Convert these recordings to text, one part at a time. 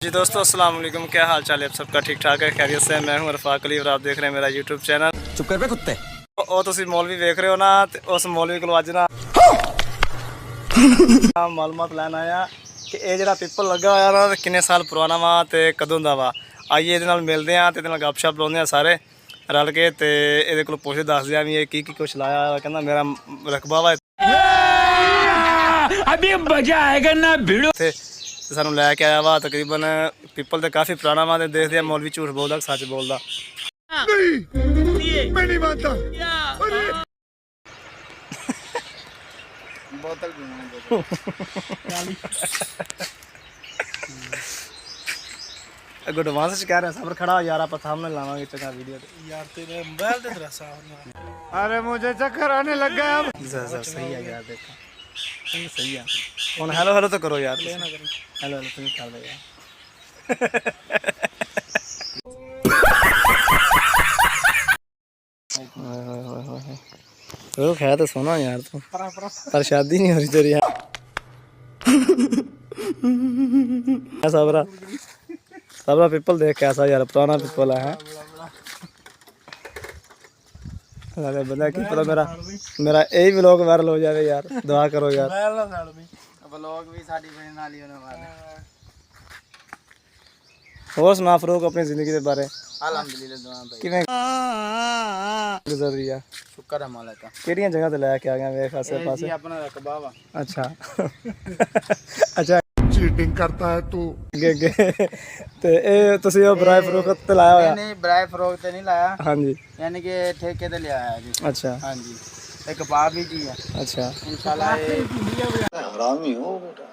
जी दोस्तों अस्सलाम वालेकुम, क्या हाल चाल है आप सबका? ठीक ठाक है, खैरियत से? मैं हूं रफाक अली और आप देख रहे हैं मेरा यूट्यूब चैनल। चुप कर बे कुत्ते। ਉਹ ਤੁਸੀਂ ਮੌਲਵੀ ਵੇਖ ਰਹੇ ਹੋ ਨਾ, ਤੇ ਉਸ ਮੌਲਵੀ ਕੋਲ ਅੱਜ ਨਾ ਮਾਲੂਮਾਤ ਲੈਣ ਆਇਆ ਕਿ ਇਹ ਜਿਹੜਾ ਪਿੱਪਲ ਲੱਗਾ ਹੋਇਆ ਨਾ ਕਿੰਨੇ ਸਾਲ ਪੁਰਾਣਾ ਵਾ ਤੇ ਕਦੋਂ ਦਾ ਵਾ। ਆਈਏ ਇਹਦੇ ਨਾਲ ਮਿਲਦੇ ਆ ਤੇ ਇਹਦੇ ਨਾਲ ਗੱਪਸ਼ਪ ਲਾਉਂਦੇ ਆ ਸਾਰੇ ਰਲ ਕੇ, ਤੇ ਇਹਦੇ ਕੋਲ ਪੁੱਛ ਦੱਸਦੇ ਆ ਵੀ ਇਹ ਕੀ ਕੁਛ ਲਾਇਆ। ਕਹਿੰਦਾ ਮੇਰਾ ਰਕਬਾ ਵਾ अभी मजा आएगा ना भिड़ो। ਤੇ ਸਾਨੂੰ ਲੈ ਕੇ ਆਇਆ ਵਾ। ਤਕਰੀਬਨ ਪਿੱਪਲ ਤੇ ਕਾਫੀ ਪੁਰਾਣਾ ਵਾ ਤੇ ਦੇਖਦੇ ਆ ਮੌਲਵੀ ਝੂਠ ਬੋਲਦਾ ਕਿ ਸੱਚ ਬੋਲਦਾ। मैं नहीं मानता। एडवांस च कह रहे सबर खड़ा हो यार, आप सामने लावांगे चंगा वीडियो यार तेरे मोबाइल दे तेरा सामने। अरे मुझे चक्कर आने लग गया अब। सही है यार, देखो सही है। कौन हेलो हेलो तो करो यार, हेलो हेलो तुम कर दो यार। तो है तो सोना यार तू, पर शादी नहीं हो रही तेरी यार। सबरा सबरा पिपल देख कैसा यार, पुराना पिपल है। अरे बंदा की पता मेरा यही व्लॉग वायरल हो जाए यार, दुआ करो यार। व्लॉग भी साडी बहन नाल ही होने वाला। और सुना फरूक अपनी जिंदगी के बारे? अल्हम्दुलिल्लाह दुआ भाई किवें गुजर रही है? शुक्र है मालिक का। केड़ियां जगह ते लेके आ गया वेख आसे जी पासे? अपना रकबा वा। अच्छा अच्छा चीटिंग करता है तू। गे ते ए तुसी ओ बराए फरोख्त ते लाया होया? नहीं बराए फरोख्त नहीं लाया, हां जी, यानी कि ठेके ते लिया है जी। अच्छा हां जी, एक कबाब भी जी है अच्छा। इंशाल्लाह। हरामी हो बेटा।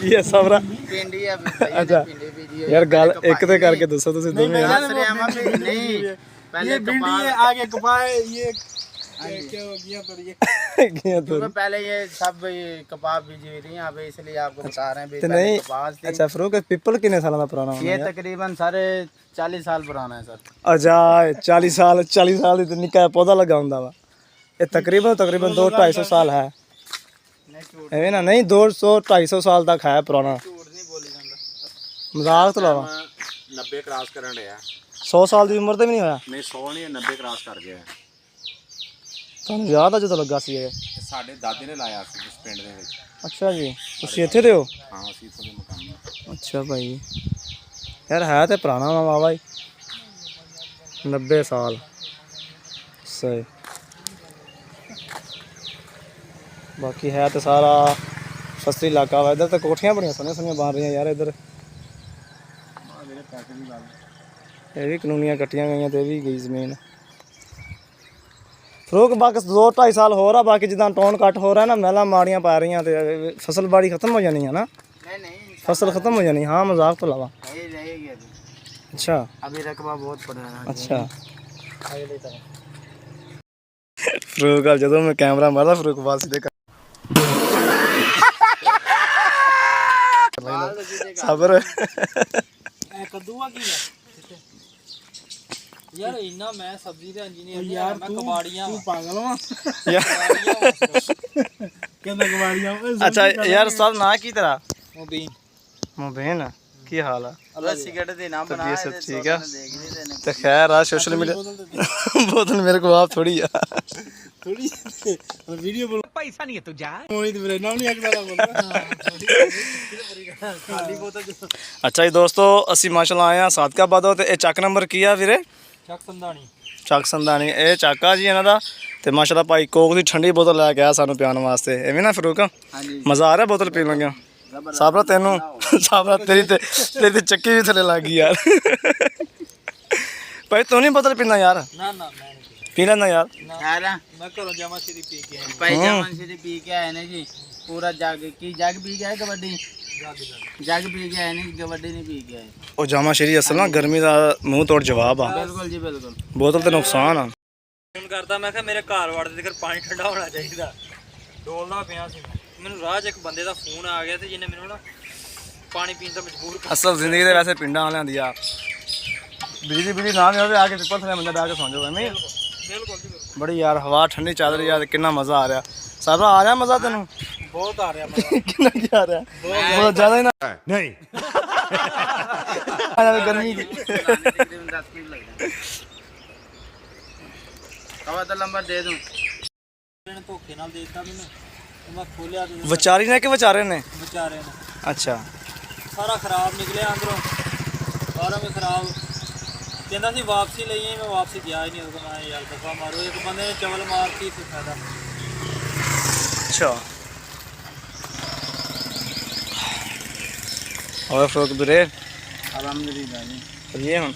ये सबरा पिंडी है अच्छा पिंडी भी जी यार गल एक ते करके दसो तुसी दोवें यार। नहीं पहले भिंडी है, आगे कपास है, ये क्या हो गया पर ये किया तो क्योंकि पहले ये सब ये कबाब बीजी हुई थी यहाँ पे, इसलिए आपको बता रहे हैं भी तो पहले नहीं कपास थी। अच्छा फरूक पिपल कितने साल का पुराना होना ये यार? तकरीबन सारे 40 साल पुराना है सर। अच्छा 40 साल दी निक्का पौधा लगा हुंदा वा। ये तकरीबन 200-250 साल है एवें ना? नहीं 200-250 साल तक है पुराना। मजाक तो लावा 90 क्रॉस ਕਰਨ ਰਿਹਾ 100 साल ਦੀ ਉਮਰ ਤੇ ਵੀ ਨਹੀਂ ਹੋਇਆ? ਨਹੀਂ 100 ਨਹੀਂ 90 ਕ੍ਰਾਸ ਕਰ ਗਿਆ। ਤੁਹਾਨੂੰ ਯਾਦ ਆ ਜਦੋਂ ਲੱਗਾ ਸੀ ਇਹ? ਤੇ ਸਾਡੇ ਦਾਦੇ ਨੇ ਲਾਇਆ ਸੀ ਇਸ ਪਿੰਡ ਦੇ ਵਿੱਚ। ਅੱਛਾ ਜੀ, ਤੁਸੀਂ ਇੱਥੇ ਦੇ ਹੋ? ਹਾਂ ਅਸੀਂ ਇੱਥੋਂ ਦੇ ਮਕਾਨ। ਅੱਛਾ ਭਾਈ ਯਾਰ ਹੈ ਤੇ ਪੁਰਾਣਾ ਵਾ ਵਾਵਾ ਹੀ 90 ਸਾਲ ਸਹੀ। ਬਾਕੀ ਹੈ ਤੇ ਸਾਰਾ ਸਸਤੀ ਇਲਾਕਾ ਵਾ। ਇੱਧਰ ਤਾਂ ਕੋਠੀਆਂ ਬੜੀਆਂ ਸੋਹਣੀਆਂ ਸੋਹਣੀਆਂ ਬਣ ਰਹੀਆਂ ਯਾਰ। ਇੱਧਰ ਇਹ ਵੀ ਕਾਨੂੰਨੀਆਂ ਕੱਟੀਆਂ ਗਈਆਂ ਤੇ ਇਹ ਵੀ ਗਈ ਜ਼ਮੀਨ। ਫਰੂਕ ਬਾਕੀ 2-2.5 ਸਾਲ ਹੋਰ ਆ। ਬਾਕੀ ਜਿੱਦਾਂ ਟੋਨ ਕੱਟ ਹੋ ਰਿਹਾ ਨਾ, ਮਹਿਲਾਂ ਮਾੜੀਆਂ ਪਾ ਰਹੀਆਂ ਤੇ ਫਸਲ ਬਾੜੀ ਖਤਮ ਹੋ ਜਾਣੀ ਹੈ ਨਾ। नहीं फसल खत्म हो जानी। हाँ मजाक तो लावा। रहेगी अभी। अच्छा अभी रकबा बहुत पुराना है। अच्छा फरूक जो मैं कैमरा मारा फरूक बाल सीधे कर सबर कद्दूआ की है यार इन्ना मैं सब्जी दे इंजीनियर यार मैं कबाड़ियां तू पागल हो कहंदा कबाड़ियां। अच्छा यार सब ना की तरह मुबीन मुबीन की हाल है? अल्लाह सिगरेट दे नाम बना तबीयत सब ठीक है? देख नहीं देने तो खैर आज सोशल मीडिया बोतल मेरे को आप थोड़ी है थोड़ी वीडियो बोल पैसा नहीं है तू जा। मोहित मेरे नाम नहीं अगला बोलता खाली बोतल अच्छा जी दोस्तों ਅਸੀਂ ਮਾਸ਼ਾਅੱਲਾ ਆਏ ਆ ਸਾਦਕਾਬਾਦੋਂ ਤੇ ਇਹ ਚੱਕ ਨੰਬਰ ਕੀ ਆ ਵੀਰੇ? ਚੱਕ ਸੰਦਾਣੀ ਚੱਕ ਸੰਦਾਨੀ ਇਹ ਚਾਕਾ ਜੀ ਇਹਨਾਂ ਦਾ। ਤੇ ਮਾਸ਼ਾਅੱਲਾ ਭਾਈ ਕੋਕ ਦੀ ਠੰਡੀ ਬੋਤਲ ਲੈ ਕੇ ਆਇਆ ਸਾਨੂੰ ਪਿਆਉਣ ਵਾਸਤੇ। ਐਵੇਂ ਨਾ ਫਰੂਕ ਮਜ਼ਾ ਆ ਰਿਹਾ ਬੋਤਲ ਪੀਣ ਲੱਗਿਆ? ਸਾਬਰਾ ਤੈਨੂੰ ਸਾਬਰਾ ਤੇਰੀ ਤੇ ਚੱਕੀ ਵੀ ਥੱਲੇ ਲੱਗ ਗਈ ਯਾਰ। ਭਾਈ ਤੂੰ ਨਹੀਂ ਬੋਤਲ ਪੀਂਦਾ ਯਾਰ? ਨਾ ਨਾ ਮੈਂ ਨਹੀਂ ਪੀ ਲੈਂਦਾ ਯਾਰ। यार मैं घरों जामा सिरी पी के आया भाई जामन सिटी पी के आए ने जी पूरा जग की जग पी के आए कबड्डी जग पी के आए ने कबड्डी नहीं पी के आए। ਉਹ ਜਾਮਾ ਸ਼ਰੀ ਅਸਲ ਨਾ ਗਰਮੀ ਦਾ ਮੂੰਹ ਤੋੜ ਜਵਾਬ ਆ। बिल्कुल जी बिल्कुल। ਬੋਤਲ ਤੇ ਨੁਕਸਾਨ ਆ। ਫੋਨ ਕਰਦਾ ਮੈਂ ਕਿਹਾ ਮੇਰੇ ਘਰ ਵੜ ਦੇ ਪਾਣੀ ਠੰਡਾ ਹੋਣਾ ਚਾਹੀਦਾ। ਡੋਲਦਾ ਪਿਆ ਸੀ ਮੈਨੂੰ ਰਾਹ 'ਚ ਇੱਕ ਬੰਦੇ ਦਾ ਫੋਨ ਆ ਗਿਆ ਤੇ ਜਿਹਨੇ ਮੈਨੂੰ ਨਾ ਪਾਣੀ ਪੀਣ ਤੋਂ ਮਜਬੂਰ ਕਰ। ਅਸਲ ਜ਼ਿੰਦਗੀ ਦੇ ਵੈਸੇ ਪਿੰਡਾਂ ਵਾਲਿਆਂ ਦੀ ਆ ਬਿਜਲੀ ਨਾ ਵੀ ਹੋਵੇ ਆ ਕੇ ਪਿੱਪਲ ਥੱਲੇ ਬੰਦਾ ਡਾਹ ਕੇ ਸੌਂ ਜਾਵੇ। ਨਹੀਂ ਬਿਲकुल ਬੜੀ ਯਾਰ ਹਵਾ ਠੰਡੀ ਚੱਲ ਰਹੀ ਆ ਤੇ ਕਿੰਨਾ ਮਜ਼ਾ ਆ ਰਿਹਾ। ਸਾਬਰਾ ਆ ਰਿਹਾ ਮਜ਼ਾ ਤੈਨੂੰ? ਬਹੁਤ ਆ ਰਿਹਾ ਮਜ਼ਾ ਕਿੰਨਾ ਕੀ ਆ ਰਿਹਾ ਬਹੁਤ ਜ਼ਿਆਦਾ ਹੀ ਨਾ ਨਹੀਂ ਆ ਜਾਵੇ ਗਰਮੀ ਦੀ तकरीबन 10 मिनट लग जाए कवा तो नंबर दे दूं ਇਹਨੇ ਧੋਖੇ ਨਾਲ ਦੇ ਦਿੱਤਾ ਮੈਨੂੰ ਤੇ ਮੈਂ ਖੋਲਿਆ ਤੇ ਵਿਚਾਰੀ ਨੇ ਕਿ ਵਿਚਾਰੇ ਨੇ ਵਿਚਾਰੇ ਨੇ ਅੱਛਾ ਸਾਰਾ ਖਰਾਬ ਨਿਕਲਿਆ ਅੰਦਰੋਂ ਸਾਰਾ ਵੀ ਖਰਾਬ ਕਹਿੰਦਾ ਸੀ ਵਾਪਸੀ ਲਈਏ ਮੈਂ ਵਾਪਸੀ ਗਿਆ ਹੀ ਨਹੀਂ ਉਹ ਮੈਂ ਯਾਰ ਦਫਾ ਮਾਰੋ ਇੱਕ ਬੰਦੇ ਨੇ ਚਵਲ ਮਾਰਤੀ ਤੇ ਫਾਇਦਾ ਅੱਛਾ और फ्रोक दुरे अल्हम्दुलिल्लाह जी ये हम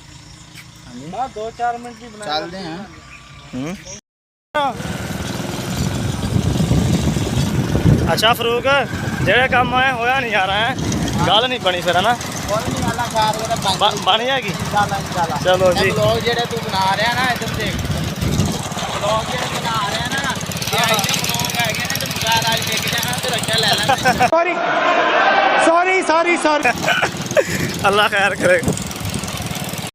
ਬਾ 2-4 ਮਿੰਟ ਦੀ ਬਣਾ चलते हैं अच्छा फरूक जेड़े काम आए होया नहीं आ रहा है गल नहीं बनी फिर है ना कोई नहीं अल्लाह खैर करे बन जाएगी इंशाल्लाह चलो जी ब्लॉग जेड़े तू बना रहा है ना इधर देख ब्लॉग जेड़े बना रहा है ना ये आइटम ब्लॉग है ने तो मुगार आज देख जाना तो रक्षा ले लेना ਸੌਰੀ अल्लाह खैर करे